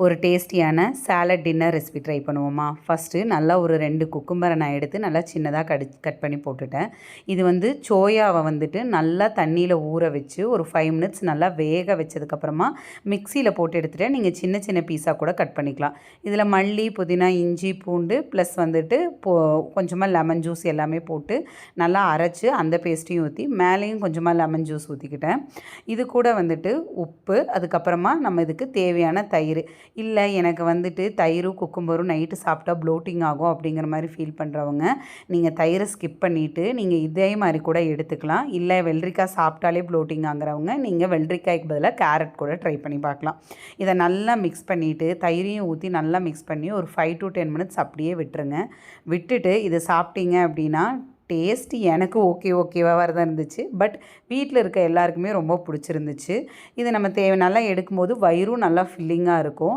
ஒரு டேஸ்டியான salad dinner recipe try பண்ணுவோமா? ஃபஸ்ட்டு நல்லா ஒரு 2 குக்கும்பரை நான் எடுத்து நல்லா சின்னதாக கட் பண்ணி போட்டுட்டேன். இது வந்து சோயாவை வந்துட்டு நல்லா தண்ணியில் ஊற வச்சு ஒரு 5 மினிட்ஸ் நல்லா வேக வச்சதுக்கப்புறமா மிக்சியில் போட்டு எடுத்துகிட்டு நீங்கள் சின்ன சின்ன பீஸாக கூட கட் பண்ணிக்கலாம். இதில் மல்லி, புதினா, இஞ்சி, பூண்டு ப்ளஸ் வந்துட்டு கொஞ்சமாக லெமன் ஜூஸ் எல்லாமே போட்டு நல்லா அரைச்சி அந்த பேஸ்ட்டையும் ஊற்றி மேலேயும் கொஞ்சமாக லெமன் ஜூஸ் ஊற்றிக்கிட்டேன். இது கூட வந்துட்டு உப்பு, அதுக்கப்புறமா நம்ம இதுக்கு தேவையான தயிர். இல்லை எனக்கு வந்துட்டு தயிரும் குக்கும்பரும் நைட்டு சாப்பிட்டா ப்ளோட்டிங் ஆகும் அப்படிங்கிற மாதிரி ஃபீல் பண்ணுறவங்க நீங்கள் தயிரை ஸ்கிப் பண்ணிவிட்டு நீங்கள் இதே மாதிரி கூட எடுத்துக்கலாம். இல்லை வெள்ளரிக்காய் சாப்பிட்டாலே ப்ளோட்டிங் ஆகுறவங்க நீங்கள் வெள்ளரிக்காய்க்கு பதிலாக கேரட் கூட ட்ரை பண்ணி பார்க்கலாம். இதை நல்லா மிக்ஸ் பண்ணிவிட்டு தயிரையும் ஊற்றி நல்லா மிக்ஸ் பண்ணி ஒரு 5 to 10 மினிட்ஸ் அப்படியே விட்டுருங்க. விட்டுட்டு இதை சாப்பிட்டீங்க அப்படின்னா டேஸ்ட் எனக்கு ஓகேவாக தான் இருந்துச்சு. பட் வீட்டில் இருக்க எல்லாருக்குமே ரொம்ப பிடிச்சிருந்துச்சு. இது நம்ம நல்லா எடுக்கும்போது வயிறும் நல்லா ஃபில்லிங்காக இருக்கும்.